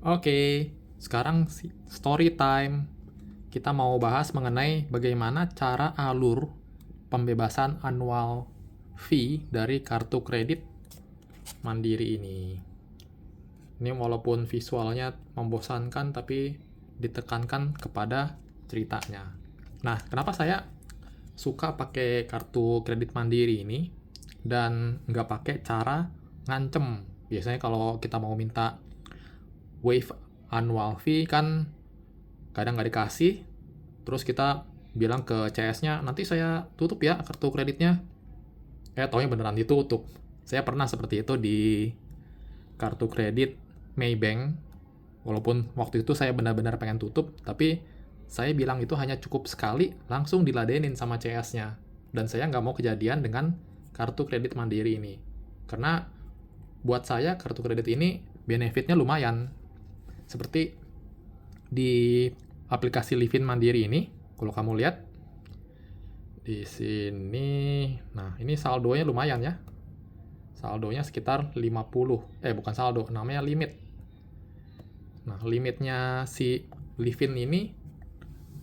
Oke, sekarang story time. Kita mau bahas mengenai bagaimana cara alur pembebasan annual fee dari kartu kredit Mandiri ini. Ini walaupun visualnya membosankan, tapi ditekankan kepada ceritanya. Nah, kenapa saya suka pakai kartu kredit Mandiri ini dan nggak pakai cara ngancem? Biasanya kalau kita mau minta waive annual fee kan kadang nggak dikasih, terus kita bilang ke CS-nya, nanti saya tutup ya kartu kreditnya. Taunya beneran ditutup. Saya pernah seperti itu di kartu kredit Maybank, walaupun waktu itu saya benar-benar pengen tutup, tapi saya bilang itu hanya cukup sekali, langsung diladenin sama CS-nya. Dan saya nggak mau kejadian dengan kartu kredit Mandiri ini. Karena buat saya kartu kredit ini benefitnya lumayan. Seperti di aplikasi Livin Mandiri ini, kalau kamu lihat di sini, nah ini saldonya lumayan ya. Saldonya sekitar 50. Bukan saldo, namanya limit. Nah, limitnya si Livin ini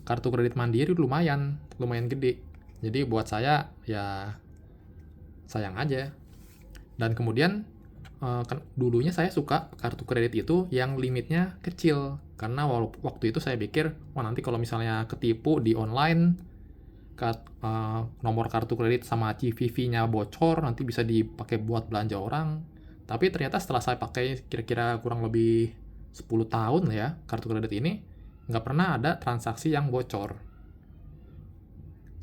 kartu kredit Mandiri lumayan gede. Jadi buat saya ya sayang aja. Dan kemudian dulunya saya suka kartu kredit itu yang limitnya kecil, karena waktu itu saya pikir, wah nanti kalau misalnya ketipu di online, nomor kartu kredit sama CVV-nya bocor, nanti bisa dipakai buat belanja orang. Tapi ternyata setelah saya pakai kira-kira kurang lebih 10 tahun ya kartu kredit ini, nggak pernah ada transaksi yang bocor.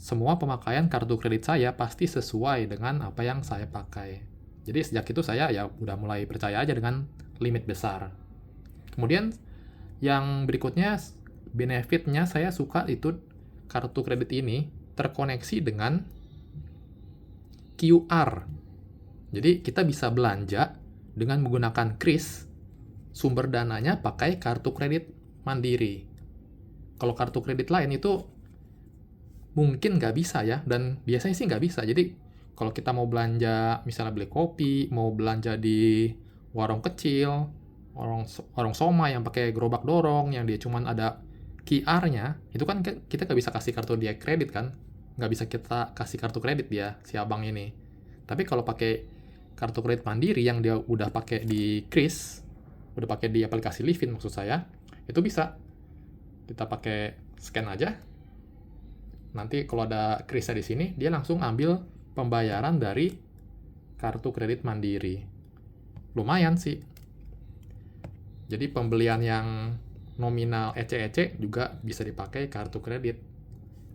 Semua pemakaian kartu kredit saya pasti sesuai dengan apa yang saya pakai. Jadi sejak itu saya ya udah mulai percaya aja dengan limit besar. Kemudian yang berikutnya, benefitnya saya suka itu kartu kredit ini terkoneksi dengan QR. Jadi kita bisa belanja dengan menggunakan kris, sumber dananya pakai kartu kredit Mandiri. Kalau kartu kredit lain itu mungkin nggak bisa ya, dan biasanya sih nggak bisa. Jadi kalau kita mau belanja, misalnya beli kopi, mau belanja di warung kecil, warung somai yang pakai gerobak dorong, yang dia cuman ada QR-nya, itu kan kita nggak bisa kasih kartu dia kredit kan, nggak bisa kita kasih kartu kredit dia, si abang ini. Tapi kalau pakai kartu kredit Mandiri yang dia udah pakai di kris, udah pakai di aplikasi Livin maksud saya, itu bisa. Kita pakai scan aja, nanti kalau ada krisnya di sini, dia langsung ambil pembayaran dari kartu kredit Mandiri. Lumayan sih. Jadi pembelian yang nominal ece-ece juga bisa dipakai kartu kredit.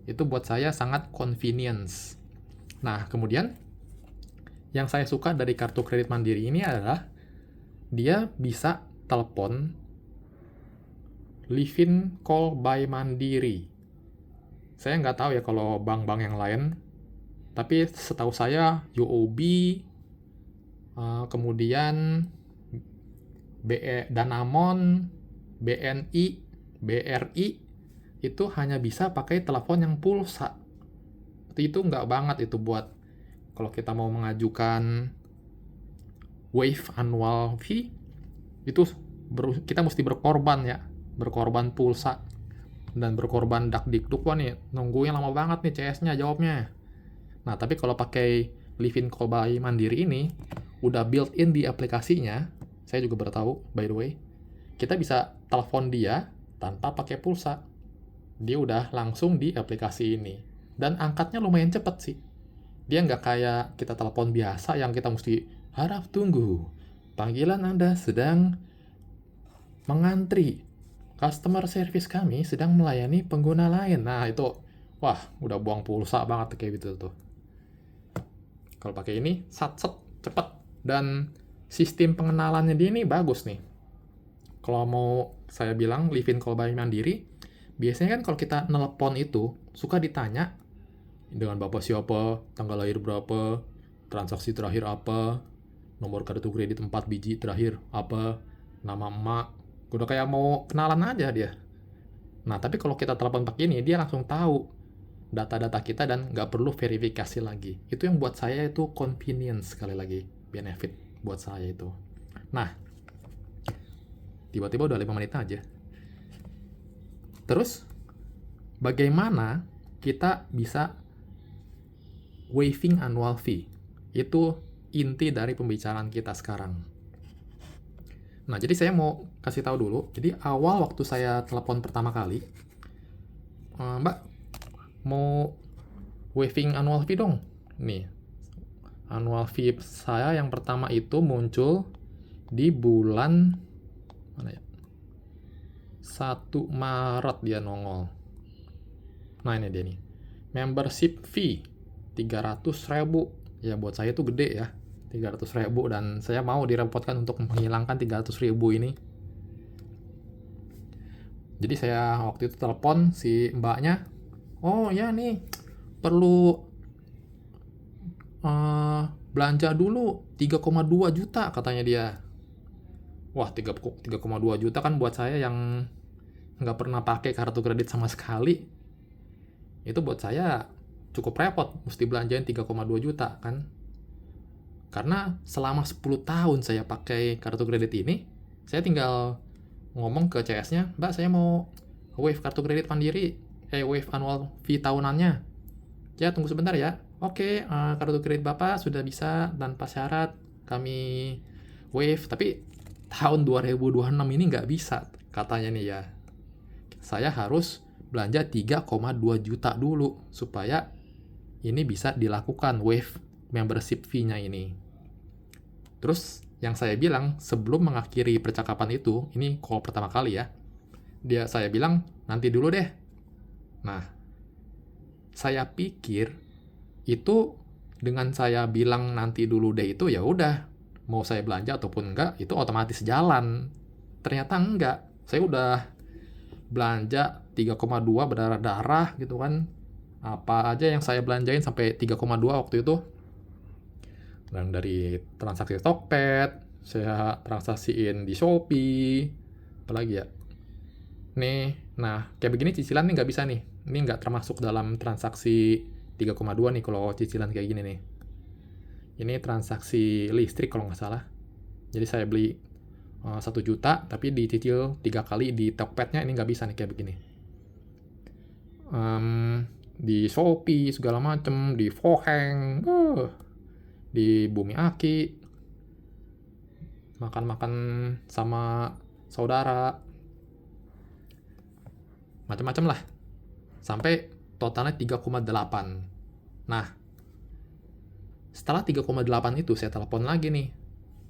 Itu buat saya sangat convenience. Nah, kemudian yang saya suka dari kartu kredit Mandiri ini adalah dia bisa telepon Livin Call by Mandiri. Saya nggak tahu ya kalau bank-bank yang lain, tapi setahu saya UOB, kemudian Danamon, BNI, BRI, itu hanya bisa pakai telepon yang pulsa. Itu nggak banget itu buat kalau kita mau mengajukan waive annual fee, itu kita mesti berkorban ya, berkorban pulsa dan berkorban dakdikduk. Wah nih, nungguin lama banget nih CS-nya jawabnya. Nah, tapi kalau pakai Livin Call by Mandiri ini, udah built-in di aplikasinya, saya juga baru tahu, by the way, kita bisa telepon dia tanpa pakai pulsa. Dia udah langsung di aplikasi ini. Dan angkatnya lumayan cepet sih. Dia nggak kayak kita telepon biasa yang kita mesti harap tunggu. Panggilan Anda sedang mengantri. Customer service kami sedang melayani pengguna lain. Nah, itu, wah, udah buang pulsa banget kayak gitu tuh. Kalau pakai ini, sat-set, cepet. Dan sistem pengenalannya dia ini bagus nih. Kalau mau saya bilang Livin Call by Mandiri, biasanya kan kalau kita nelpon itu, suka ditanya dengan bapak siapa, tanggal lahir berapa, transaksi terakhir apa, nomor kartu kredit 4 biji terakhir apa, nama emak, udah kayak mau kenalan aja dia. Nah, tapi kalau kita telepon pakai ini, dia langsung tahu data-data kita dan nggak perlu verifikasi lagi. Itu yang buat saya itu convenience sekali lagi, benefit buat saya itu. Nah, Tiba-tiba udah 5 menit aja. Terus, bagaimana kita bisa waiving annual fee? Itu inti dari pembicaraan kita sekarang. Nah, jadi saya mau kasih tahu dulu. Jadi, awal waktu saya telepon pertama kali, Mbak, mau waiving annual fee dong. Nih, annual fee saya yang pertama itu muncul di bulan mana ya? 1 Maret dia nongol. Nah, ini dia nih. Membership fee 300.000. Ya, buat saya itu gede ya. 300.000, dan saya mau direpotkan untuk menghilangkan 300.000 ini. Jadi saya waktu itu telepon si mbaknya, oh ya nih, perlu belanja dulu 3,2 juta katanya dia. Wah, 3,2 juta kan buat saya yang nggak pernah pakai kartu kredit sama sekali, itu buat saya cukup repot, mesti belanjain 3,2 juta kan. Karena selama 10 tahun saya pakai kartu kredit ini, saya tinggal ngomong ke CS-nya, Mbak, saya mau waive kartu kredit Mandiri, waive annual fee tahunannya. Ya, tunggu sebentar ya. Oke, kartu kredit Bapak sudah bisa tanpa syarat kami waive, tapi tahun 2026 ini nggak bisa katanya nih ya. Saya harus belanja 3,2 juta dulu supaya ini bisa dilakukan waive membership fee-nya ini. Terus yang saya bilang sebelum mengakhiri percakapan itu, ini call pertama kali ya, saya bilang nanti dulu deh. Nah, saya pikir itu dengan saya bilang nanti dulu deh itu ya udah, mau saya belanja ataupun enggak itu otomatis jalan. Ternyata enggak. Saya udah belanja 3,2 berdarah-darah gitu kan. Apa aja yang saya belanjain sampai 3,2 waktu itu. Dan dari transaksi Tokped, saya transaksiin di Shopee, apalagi ya. Nih, nah kayak begini cicilan nih nggak bisa nih. Ini nggak termasuk dalam transaksi 3,2 nih kalau cicilan kayak gini nih. Ini transaksi listrik kalau nggak salah. Jadi saya beli 1 juta, tapi dicicil 3 kali di Tokped-nya, ini nggak bisa nih kayak begini. Di Shopee segala macem, di Foheng, di Bumi Aki, makan-makan sama saudara, macam-macam lah, sampai totalnya 3,8. Nah, setelah 3,8 itu saya telepon lagi nih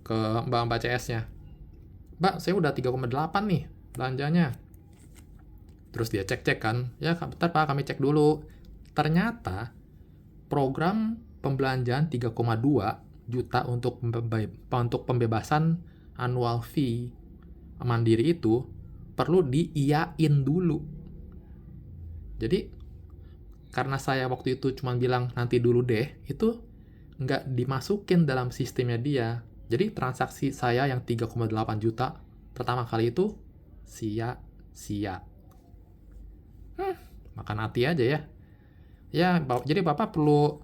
ke mbak CS-nya, Mbak, saya udah 3,8 nih belanjanya. Terus dia cek-cek kan, ya bentar Pak, kami cek dulu. Ternyata program pembelanjaan 3,2 juta untuk pembebasan annual fee Mandiri itu perlu diiyain dulu. Jadi karena saya waktu itu cuma bilang nanti dulu deh, itu nggak dimasukin dalam sistemnya dia. Jadi transaksi saya yang 3,8 juta pertama kali itu sia-sia. Makan hati aja ya. Ya, jadi Bapak perlu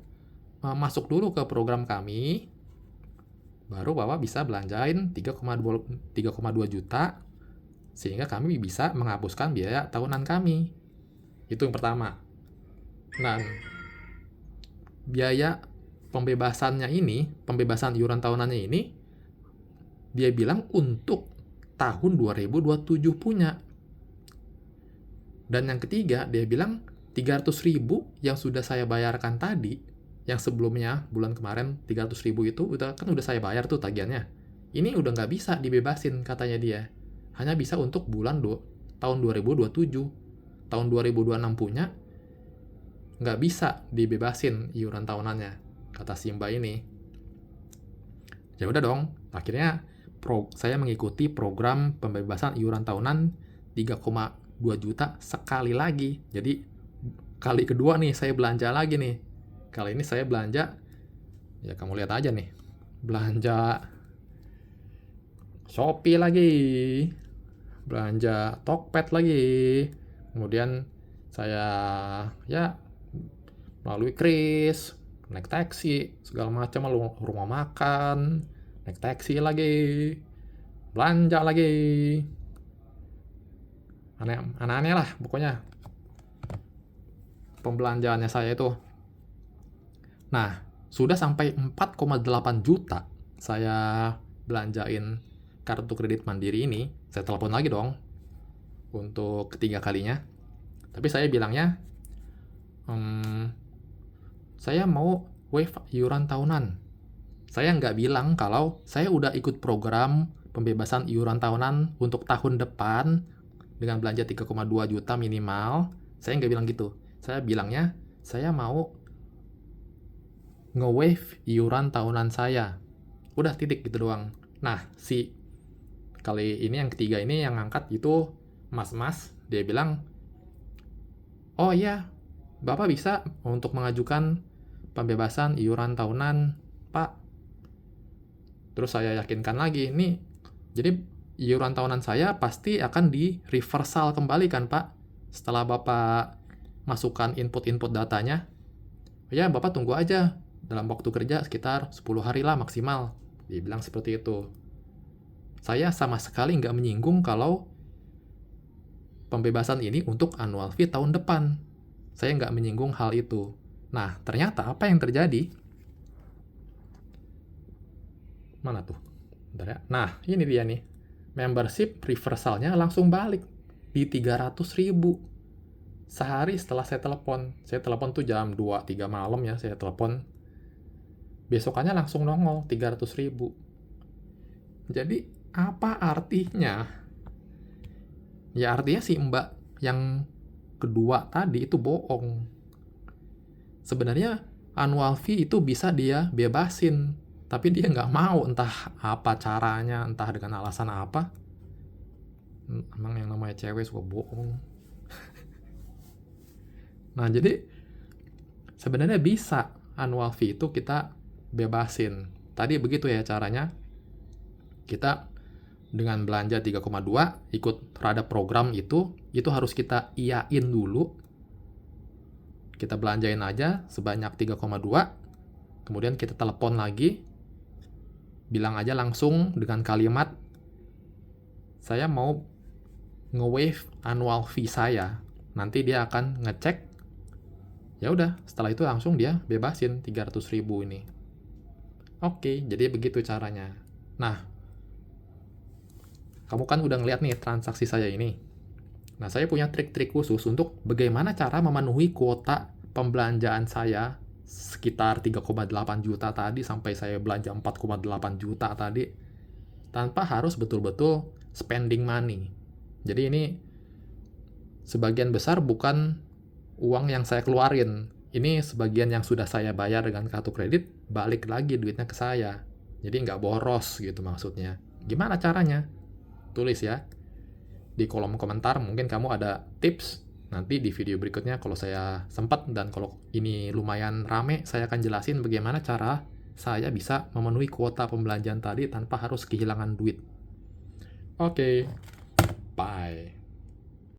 masuk dulu ke program kami, baru Bapak bisa belanjain 3,2 juta, sehingga kami bisa menghapuskan biaya tahunan kami. Itu yang pertama. Nah, biaya pembebasannya ini, pembebasan iuran tahunannya ini, dia bilang untuk tahun 2027 punya. Dan yang ketiga, dia bilang 300.000 yang sudah saya bayarkan tadi, yang sebelumnya bulan kemarin 300.000 itu udah saya bayar tuh tagihannya. Ini udah nggak bisa dibebasin katanya dia. Hanya bisa untuk tahun 2027. Tahun 2026 punya, nggak bisa dibebasin iuran tahunannya, kata si Mbak ini. Ya udah dong, akhirnya saya mengikuti program pembebasan iuran tahunan 3,2 juta sekali lagi. Jadi kali kedua nih saya belanja lagi nih. Kali ini saya belanja, ya kamu lihat aja nih, belanja Shopee lagi, belanja Tokped lagi, kemudian saya ya melalui Kris, naik taksi, segala macam, rumah makan, naik taksi lagi, belanja lagi. Aneh-aneh lah pokoknya pembelanjaannya saya itu. Nah, sudah sampai 4,8 juta saya belanjain kartu kredit Mandiri ini. Saya telepon lagi dong untuk ketiga kalinya. Tapi saya bilangnya, saya mau waive iuran tahunan. Saya nggak bilang kalau saya udah ikut program pembebasan iuran tahunan untuk tahun depan dengan belanja 3,2 juta minimal. Saya nggak bilang gitu. Saya bilangnya, saya mau nge-waive iuran tahunan saya. Udah titik gitu doang. Nah, kali ini yang ketiga ini yang ngangkat itu mas-mas. Dia bilang, oh iya, Bapak bisa untuk mengajukan pembebasan iuran tahunan, Pak. Terus saya yakinkan lagi, nih, jadi iuran tahunan saya pasti akan di-reversal kembali kan, Pak? Setelah Bapak masukkan input-input datanya. Ya, Bapak tunggu aja. Dalam waktu kerja sekitar 10 hari lah maksimal. Dia bilang seperti itu. Saya sama sekali nggak menyinggung kalau pembebasan ini untuk annual fee tahun depan. Saya nggak menyinggung hal itu. Nah, ternyata apa yang terjadi? Mana tuh? Bentar ya. Nah, ini dia nih. Membership reversalnya langsung balik di 300.000 sehari setelah saya telepon. Saya telepon tuh jam 2-3 malam ya, saya telepon. Besokannya langsung nongol 300.000. Jadi, apa artinya? Ya artinya si mbak yang kedua tadi itu bohong. Sebenarnya annual fee itu bisa dia bebasin, tapi dia nggak mau, entah apa caranya, entah dengan alasan apa. Emang yang namanya cewek suka bohong. Nah, jadi sebenarnya bisa annual fee itu kita bebasin. Tadi begitu ya caranya. Kita dengan belanja 3,2 ikut terhadap program itu harus kita iyain dulu. Kita belanjain aja sebanyak 3,2, kemudian kita telepon lagi, bilang aja langsung dengan kalimat, saya mau nge-waive annual fee saya. Nanti dia akan ngecek, ya udah, setelah itu langsung dia bebasin 300.000 ini. Oke, jadi begitu caranya. Nah, kamu kan udah ngeliat nih transaksi saya ini. Nah, saya punya trik-trik khusus untuk bagaimana cara memenuhi kuota pembelanjaan saya sekitar 3,8 juta tadi sampai saya belanja 4,8 juta tadi tanpa harus betul-betul spending money. Jadi ini sebagian besar bukan uang yang saya keluarin. Ini sebagian yang sudah saya bayar dengan kartu kredit, balik lagi duitnya ke saya. Jadi nggak boros gitu maksudnya. Gimana caranya? Tulis ya di kolom komentar, mungkin kamu ada tips. Nanti di video berikutnya kalau saya sempat dan kalau ini lumayan rame, saya akan jelasin bagaimana cara saya bisa memenuhi kuota pembelanjaan tadi tanpa harus kehilangan duit. Oke, bye.